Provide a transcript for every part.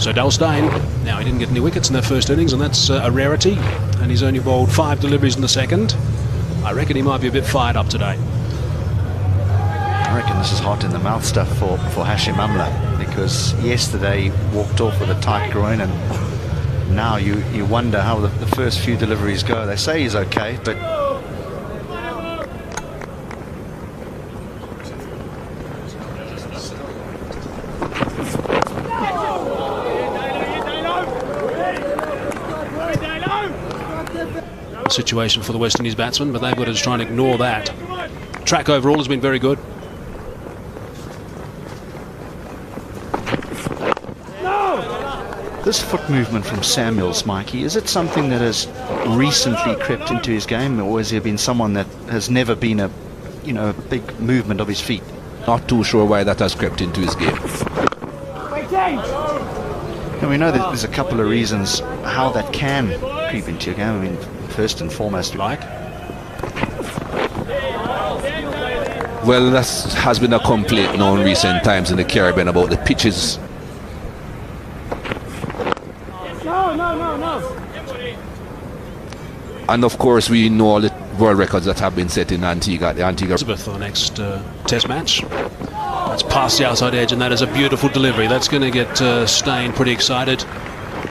So Dale Steyn, now he didn't get any wickets in their first innings, and that's a rarity, and he's only bowled 5 deliveries in the second. I reckon he might be a bit fired up today. I reckon this is hot in the mouth stuff for Hashim Amla, because yesterday he walked off with a tight groin, and now you wonder how the first few deliveries go. They say he's okay, but situation for the West Indies batsmen, but they've got to try and ignore that. Track overall has been very good. this foot movement from Samuels, Mikey, is it something that has recently crept into his game, or has he been someone that has never been a big movement of his feet? Not too sure why that has crept into his game. And we know that there's a couple of reasons how that can creep into your game. I mean, first and foremost, well, that has been a complaint now in recent times in the Caribbean about the pitches. And of course we know all the world records that have been set in Antigua. Elizabeth for the next test match. That's past the outside edge, and that is a beautiful delivery. That's going to get Steyn pretty excited.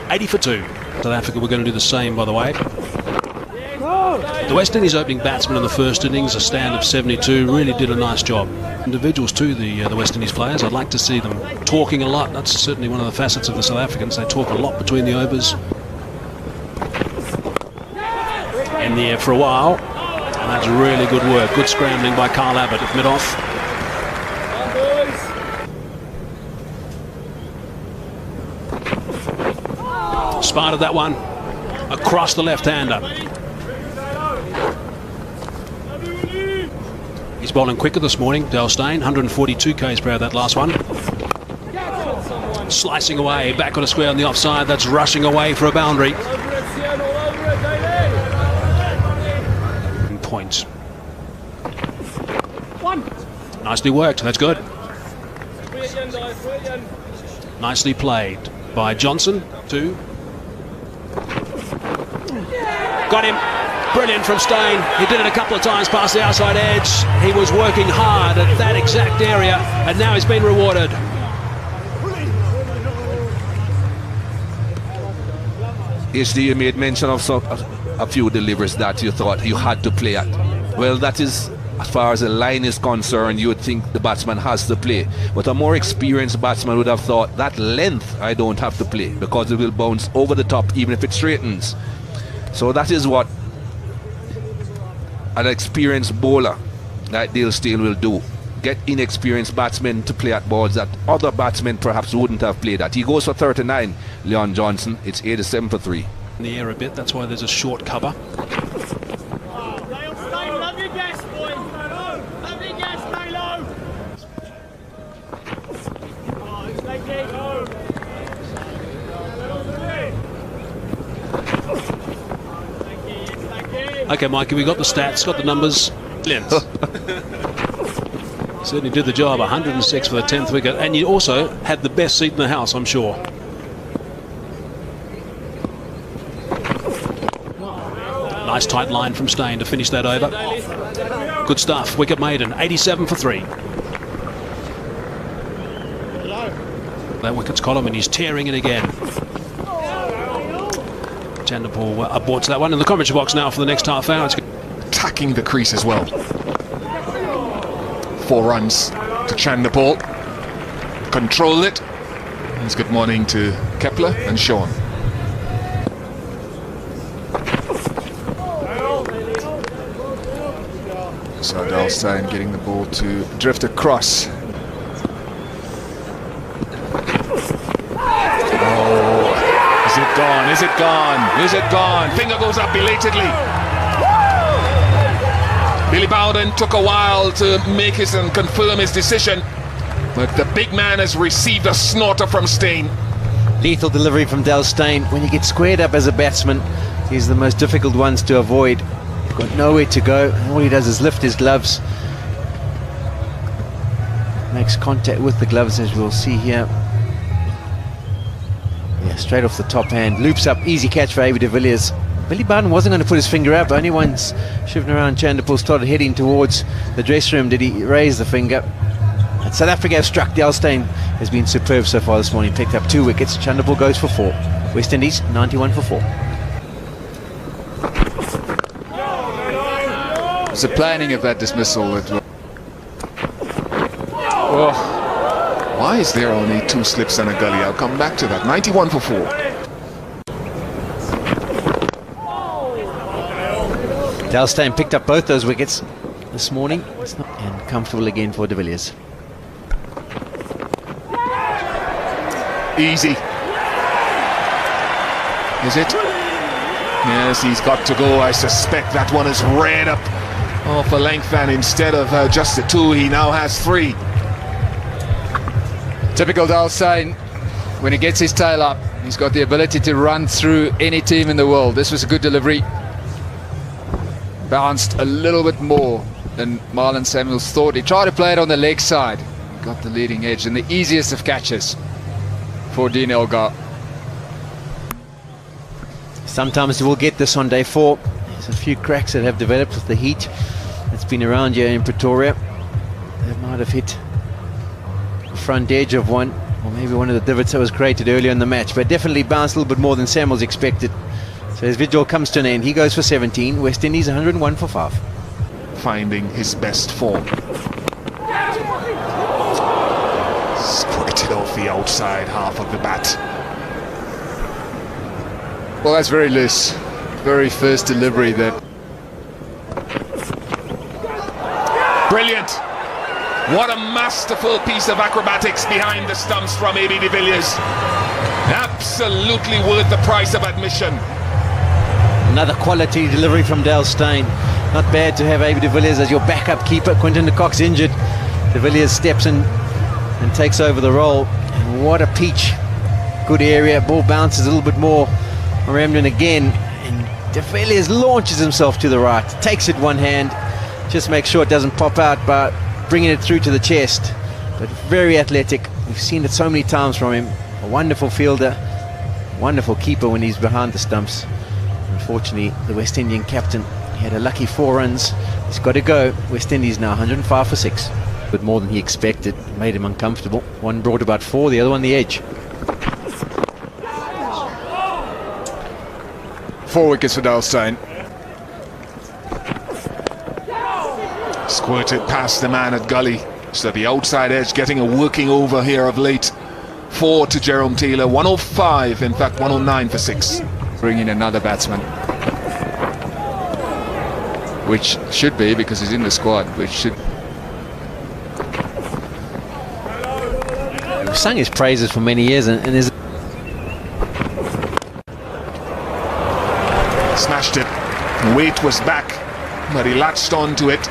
80 for 2. South Africa were going to do the same, by the way. The West Indies opening batsman in the first innings, a stand of 72, really did a nice job. Individuals too, the West Indies players. I'd like to see them talking a lot. That's certainly one of the facets of the South Africans. They talk a lot between the overs. In the air for a while, and that's really good work. Good scrambling by Carl Abbott at mid-off. Spotted that one across the left-hander. He's bowling quicker this morning, Dale Steyn, 142 k's per hour that last one. Slicing away, back on a square on the offside. That's rushing away for a boundary. Point. Nicely worked, that's good. Nicely played by Johnson. 2. Got him. Brilliant from Steyn. He did it a couple of times past the outside edge. He was working hard at that exact area, and now he's been rewarded. HD, you made mention of a few deliveries that you thought you had to play at. Well, that is, as far as the line is concerned, you would think the batsman has to play. But a more experienced batsman would have thought that length I don't have to play, because it will bounce over the top even if it straightens. So that is what an experienced bowler like Dale Steyn will do. Get inexperienced batsmen to play at balls that other batsmen perhaps wouldn't have played at. He goes for 39, Leon Johnson. It's 87 for 3. In the air a bit, that's why there's a short cover. Okay, Mikey, we got the stats, got the numbers. Brilliant. Certainly did the job. 106 for the 10th wicket, and you also had the best seat in the house, I'm sure. Nice tight line from Steyn to finish that over. Good stuff. Wicket maiden, 87 for 3. That wicket's column, and he's tearing it again. Chanderpaul aborts that one in the commentary box now for the next half hour. It's attacking the crease as well. 4 runs to Chanderpaul. Controlled it. It's good morning to Kepler and Sean. So Dale Steyn getting the ball to drift across. Is it gone? Is it gone? Is it gone? Finger goes up belatedly. Billy Bowden took a while to make his and confirm his decision, but the big man has received a snorter from Steyn. Lethal delivery from Dale Steyn. When you get squared up as a batsman, he's the most difficult ones to avoid. Got nowhere to go. All he does is lift his gloves. Makes contact with the gloves, as we'll see here. straight off the top hand, loops up, easy catch for A.B. de Villiers. Billy Bowden wasn't going to put his finger up. Only once Shivnarine Chanderpaul started heading towards the dressing room did he raise the finger. And South Africa have struck. Delsteyn has been superb so far this morning. Picked up 2 wickets. Chanderpaul goes for 4. West Indies 91 for 4. It's the planning of that dismissal that. Oh, why is there only 2 slips and a gully? I'll come back to that. 91 for 4. Delsteyn picked up both those wickets this morning. It's not and comfortable again for de Villiers. Easy. Is it? Yes, he's got to go. I suspect that one is read up off a length, and instead of just the 2, he now has 3. Typical Delsteyn. When he gets his tail up, he's got the ability to run through any team in the world. This was a good delivery. Bounced a little bit more than Marlon Samuels thought. He tried to play it on the leg side. He got the leading edge and the easiest of catches for Dean Elgar. Sometimes we'll get this on day 4. There's a few cracks that have developed with the heat that's been around here in Pretoria. They might have hit the front edge of one, or maybe one of the divots that was created earlier in the match, but definitely bounced a little bit more than Samuels expected. So his vigil comes to an end. He goes for 17. West Indies 101 for 5. Finding his best form. Squirted off the outside half of the bat. Well, that's very loose. Very first delivery there. Brilliant. What a masterful piece of acrobatics behind the stumps from A.B. de Villiers. Absolutely worth the price of admission. Another quality delivery from Delsteyn. Not bad to have A.B. de Villiers as your backup keeper. Quinton de Kock's injured. De Villiers steps in and takes over the role. And what a peach. Good area. Ball bounces a little bit more. Ramden again. And de Villiers launches himself to the right. Takes it one hand. Just make sure it doesn't pop out by bringing it through to the chest. But very athletic. We've seen it so many times from him. A wonderful fielder. Wonderful keeper when he's behind the stumps. Unfortunately, the West Indian captain, he had a lucky 4 runs. He's got to go. West Indies now 105 for 6. But more than he expected. Made him uncomfortable. One brought about 4, the other one the edge. 4 wickets for Delsteyn. Squirted past the man at gully. So the outside edge getting a working over here of late. 4 to Jerome Taylor. 105, in fact 109 for 6. Bring in another batsman. Which should be, because he's in the squad, which should... We've sung his praises for many years and there's... Smashed it. Weight was back, but he latched onto it.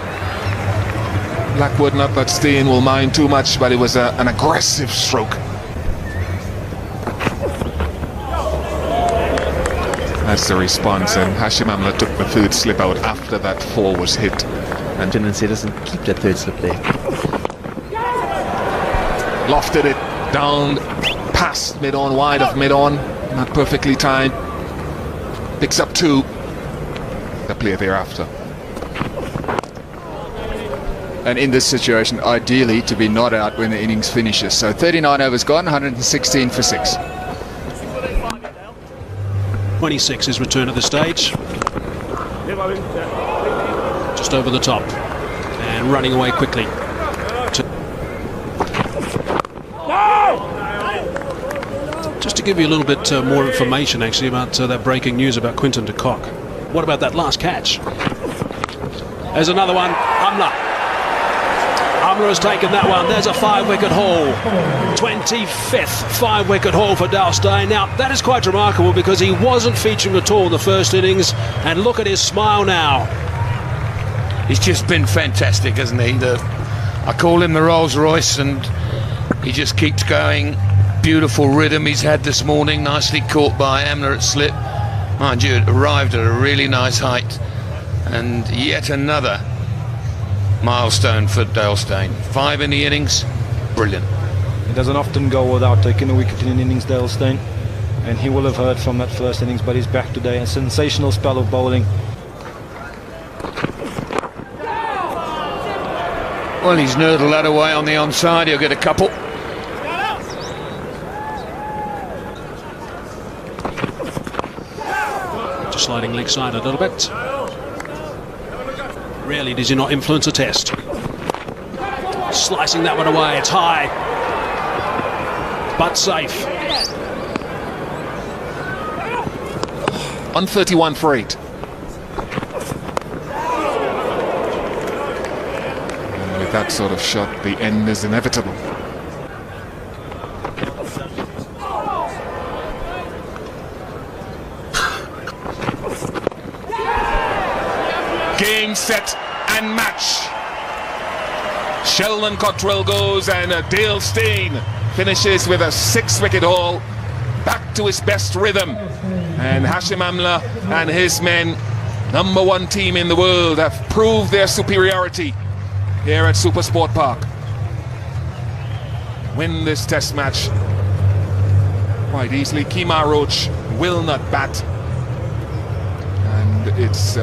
Blackwood, not that Steyn will mind too much, but it was an aggressive stroke. That's the response, and Hashim Amla took the 3rd slip out after that 4 was hit. And said, doesn't keep that 3rd slip there. Lofted it down past mid-on, wide of mid-on, not perfectly timed. Picks up 2. The play thereafter. And in this situation, ideally to be not out when the innings finishes. So 39 overs gone, 116 for 6. 26 is return at the stage. Just over the top. And running away quickly. Just to give you a little bit more information actually about that breaking news about Quinton de Kock. What about that last catch? There's another one. Amla has taken that one. There's a 5-wicket haul. 25th 5-wicket haul for Delsteyn. Now, that is quite remarkable because he wasn't featuring at all in the first innings. And look at his smile now. He's just been fantastic, hasn't he? I call him the Rolls Royce, and he just keeps going. Beautiful rhythm he's had this morning. Nicely caught by Amla at slip. Mind you, it arrived at a really nice height. And yet another milestone for Delsteyn. 5 in the innings, brilliant. He doesn't often go without taking a wicket in an innings, Delsteyn. and he will have heard from that first innings, but he's back today. A sensational spell of bowling. Well, he's nurdled that away on the onside. He'll get a couple. Just sliding leg side a little bit. Rarely does he not influence a test. Slicing that one away, it's high, but safe. 131 for 8. And with that sort of shot, the end is inevitable. Game, set, and match. Sheldon Cottrell goes, and Dale Steyn finishes with a 6-wicket haul, back to his best rhythm. And Hashim Amla and his men, #1 team in the world, have proved their superiority here at Supersport Park. Win this test match quite easily. Kemar Roach will not bat, and it's